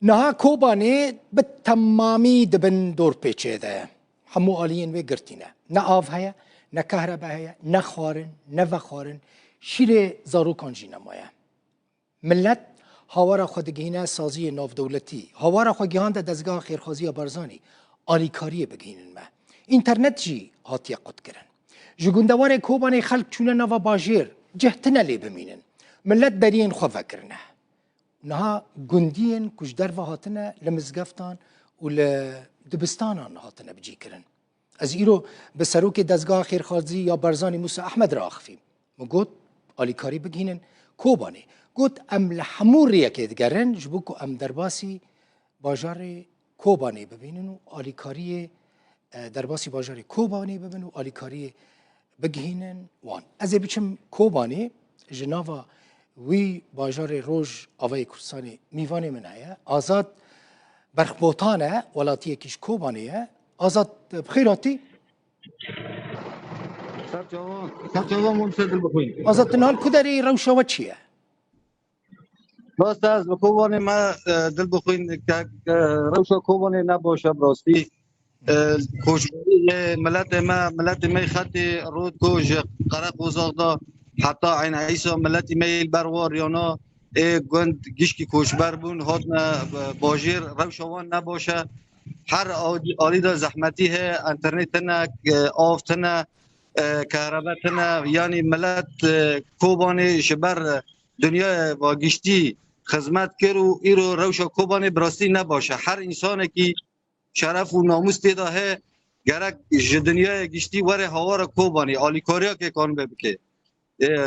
نها کوبانی به تمامی دبن دور پیچه ده همو آلیین و گرتینه نه آف هیا نه کهربا هیا نه خوارن نه وخوارن شیر زارو کانجی نمایه ملت هاوارا خودگینه سازی ناف دولتی هاوارا خودگیهان ده دزگاه خیرخوازی برزانی آلیکاری بگینن ما اینترنت جی هاتیه قد کرن جگوندوار کوبانی خلق چونه نوا باجیر جهتنا لی بمینن ملت درین خو فکرنه نها گندین کجدر و هاتنه لمزگفتان و لدبستانان هاتنه بجی کرن از ایرو به سروک دزگاه خیرخوازی یا برزانی موسی احمد را اخفیم مگوت آلیکاری بگینن کوبانی گوت ام لحمور ریکه دگرن جبو که ام درباسی باجار کوبانی ببینن و آلیکاری درباسی باجار کوبانی ببینن و آلیکاری بگهینن وان از بچم کوبانی جناوا وی باجار روز آوای کردستانی میوانی منایه آزاد برخبوتانه ولاتی کش کوبانیه آزاد بخیراتی سرچاوان منصدل بخوین آزاد تنهال کدری روشاوت چیه؟ راست از کوبانی ما دل بخوین که روشا کوبانی نباشه براستی کوشبری ملت ما خط رود کوج قرق وزاغدا حتی عین عیسی ملت ما بروار یانا گند گشکی کوشبر بون هات باجیر روشوان نباشه هر آلید زحمتی ہے انترنت نه آفت نه کهربات نه یعنی ملت کوبانی شبر دنیا با گشتی خدمت کرو ایرو روشا کوبانی براستی نباشه هر انسانی که شرف و ناموس دیده ہے گرک دنیا گشتی وره هوار کوبانی آلیکاریا که کان ببکه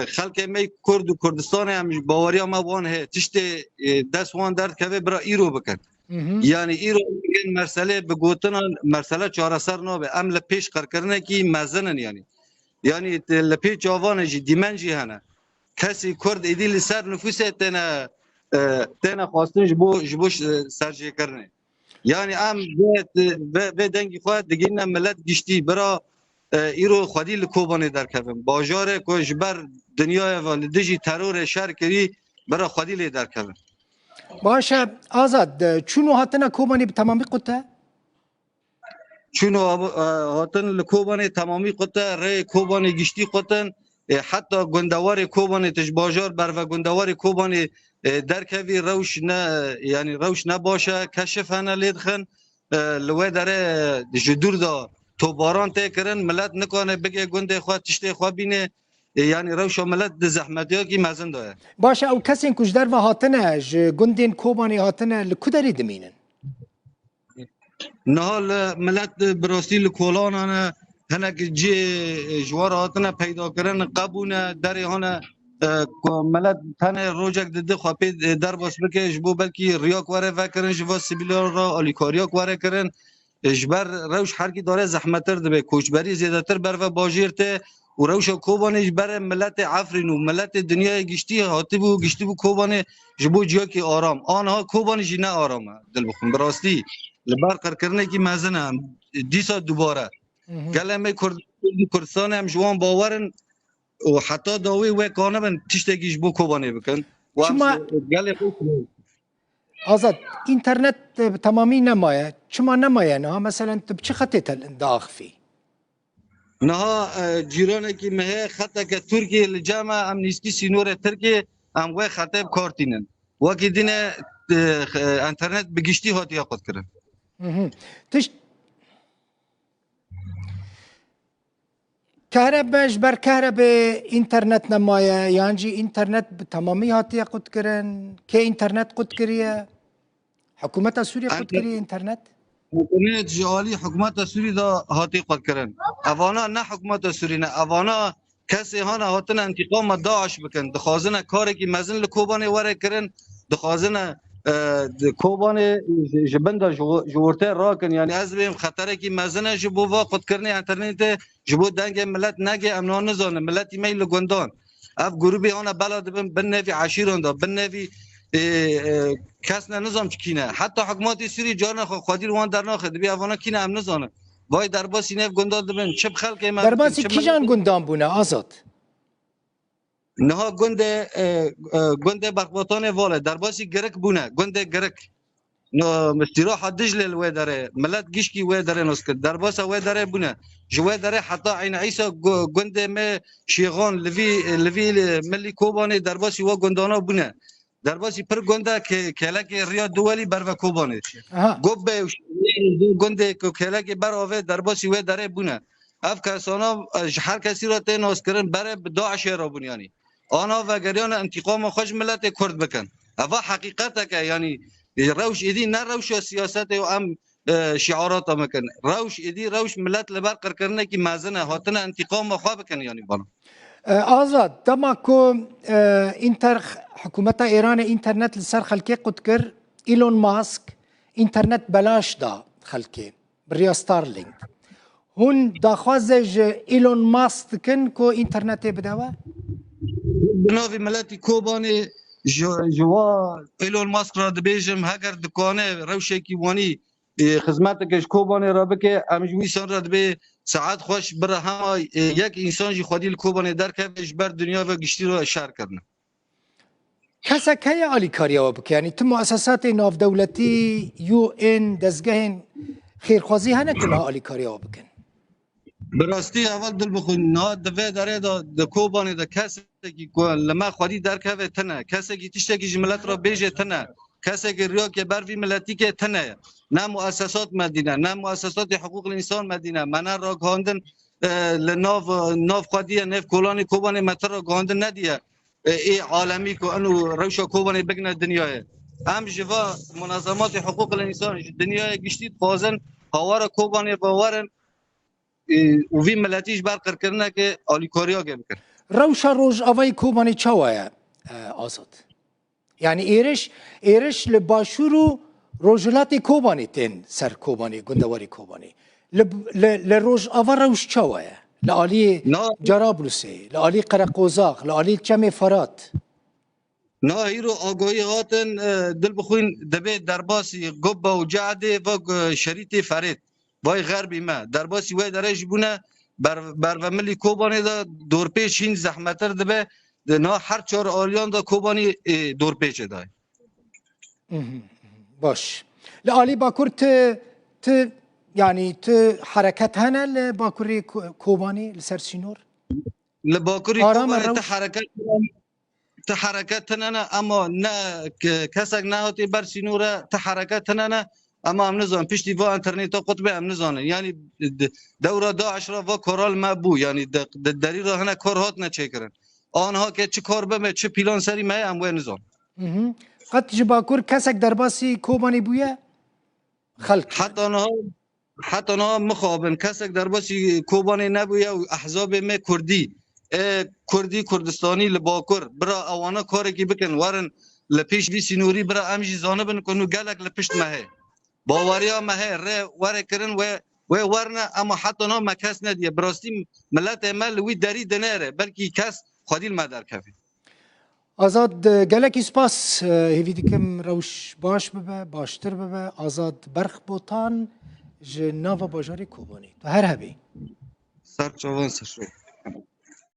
خلق می کرد و کردستان هم باوری هم وان ہے تشت دست وان درد که برا ایرو بکن یعنی ایرو این مسئله بگوتن مسئله چاره سر نابه عمل پیش قرار کرنه کی مزنن یعنی لپی جوان جی دیمن جی هنه کسی کرد ایدی سر نفوسه تنه خواستن جبو سرجه کرنه یعنی ام به دنگی خواهد دیگه ملت گشتی برا ایرو خودی لکوبانه در کبن باجار کوش بر دنیای والدجی ترور شر کری برا خودی لی در کبن باشه آزاد چونو هاتنه کوبانی به تمامی قطه؟ چونو هاتن لکوبانه تمامی قطه ری کوبانه گشتی قطن حتی گندوار کوبانه تش باجار بر و گندوار کوبانه در کوی روش نه یعنی روش نباشه کشف هنه لیدخن لوی داره جدور دا تو باران ته کرن ملت نکنه بگه گنده خواه تشته خواه بینه یعنی روش ملت ده زحمتی ها کی مزن داره باشه او کسی کجدر و هاتنه گندین کوبانی هاتنه لکدری دمینن نهال ملت براستی لکولان هنه هنک جی جوار هاتنه پیدا کرن قبونه دری هنه ملت تنه روجک دده خواه پی در باس بکه جبو بلکی ریاک واره وکرن جوا سیبیلار را آلیکاریاک واره کرن جبر روش هر کی داره زحمتر دبه کوچبری زیادتر بر و باجیرته و روش کوبانه جبر ملت عفرین و ملت دنیای گشتی هاتی بو گشتی بو کوبانه جبو جیا کی آرام آنها کوبانه جی نه آرامه دل بخون براستی لبر قرار کرنه کی مزنه هم دیسا دوباره کلمه کردستان هم جوان باورن و حتی داوی و کانه بن تشتگیش بو کوبانه بکن و آزاد اینترنت تمامی نمایه چما نمایه نه مثلا تو چه خطی داخل فی نه جیرانه کی مه خطه که ترکیه لجامع امنیستی سینور ترکیه ام و خطه کارتینن و کی دینه انترنت بگشتی هاتی خود کرن تش كهرباش بر كهرباء انترنت نمايا يعني انترنت تمامي هاتي قد كرن كي انترنت قد كريه حكومة سوريا قد كريه انترنت حکومت جوالی حکومت سوری دا هاتی قد کرن اوانا نه حکومت سوری نه اوانا کسی هانا هاتن انتقام داعش بکن دخوازن کاری که مزن لکوبانه وره کرن دخوازن کوبانه جبنده جورته راکن یعنی از بیم خطره که مزنه جبو وقت کرنه انترنت جبو دنگ ملت نگه امنان نزانه ملتی میل گندان اف گروبی آنها بلاد بن نوی عشیران دا بن نوی کس نظام چکینه حتی حکومت سوری جان خودی روان در ناخد بی افانا کینه هم نزانه وای درباسی نف گندان دبن چه بخلق ایمه درباسی کی جان گندان بونه آزاد نه گنده بخباتان واله درباسی گرک بونه گنده گرک استراحه دجله الوي داره ملت گشکی وی داره نسکت درباس وی داره بونه جوی داره حتی عین عیسی گنده ما شیغان لوی ملی کوبانه درباسی و گندانا بونه درباسی پر گنده که کلک ریا دولی بر و کوبانه آها گوب گنده که کلک بر آوه درباسی وی داره بونه اف کسانا هر کسی را ته ناس کردن بره داعش را بنیانی آنها و گریان انتقام خوش ملت کرد بکن اوا حقیقت که یعنی روش ایدی نه روش سیاست و ام شعارات مکن روش ایدی روش ملت لبر قر کرنه کی مازنه هاتنه انتقام خواه بکن یعنی بالا آزاد دما کو حکومت ایران اینترنت لسر خلکی قد کر ایلون ماسک اینترنت بلاش دا خلکی بریا ستارلینگ هون داخوازج ایلون ماسک کن کو اینترنت بدوا بناوی ملتی کوبانی جوا ایلون ماسک را دبیجم هگر دکانه روشه کی وانی خدمت کش کوبانی را بکه امجوی سان را دبی ساعت خوش بر هم یک انسان جی خودی کوبانی در کفش بر دنیا و گشتی رو اشاره کرنه کسا که عالی کاریا بک یعنی تو مؤسسات ناف دولتی یو ان دزگهن خیرخوازی هنه که عالی کاریا بکن براستی اول دل بخون نه دوی داره د کوبانی د کس کی لما خودی در که تنه کسی کی تشته کی ملت را بیجه تنه کسی کی ریا که بر وی ملتی که تنه نه مؤسسات مدینه نه مؤسسات حقوق الانسان مدینه من را گاندن لناف خودی نف کولانی کوبانی متر را گاندن ندیه ای عالمی کو انو روشا کوبانی بگنه دنیای هم جوا منظمات حقوق الانسان دنیای گشتی خوازن هوار کوبانی باورن و وی ملتیش برقرار کردن که آلیکاریا گم کرد روشا روز آوای کوبانی چاوه آزاد یعنی ایرش لباشورو روجلات کوبانی تن سر کوبانی گندواری کوبانی لروج آوا روش چاوه لعالی جرابلوسی لعالی قرقوزاق لعالی چم فرات نه هیرو آگاهی هاتن دل بخوین دبی درباسی گبا و جعده و شریط فرید وای غربی ما درباسی وای درش بونه بر و ملی کوبانی دا دورپیچ این زحمتر دبه نه هر چهار آلیان دا کوبانی دورپیچ دای باش لعالی باکور ت يعني حركات هنا لباكوري كوباني لسرسينور لباكوري كوباني تحركات هنا اما نا كسك نهوتي برسينورة تحركات هنا اما ام نزان پشتی و انترنت قطب ام نزانه یعنی دوره داعش را و کورال ما بو یعنی دری را هنا کار هات نچکرن آنها که چه کار بمه چه پیلان سری ما ام و نزان قد جباکور کسک درباسی کوبانی بویه خلق حتی آنها مخابن کسک درباسی کوبانی نبویه و احزاب ما کردی کردستانی لباکور برا اوانا کاری که بکن ورن لپیش وی سینوری برا امجی زانه بن کنو گلک لپشت مهه باوریا مهه ره وره کرن و ورنه اما حتی آنها مکس ندیه براستی ملت مل وی دری دنره بلکی کس خودیل مدر کفی آزاد گلکی سپاس هیوی دیکم روش باش ببه باشتر ببه آزاد برخ بوتان جناو باجاری کوبانی تو هر هبی سر چوان سر شو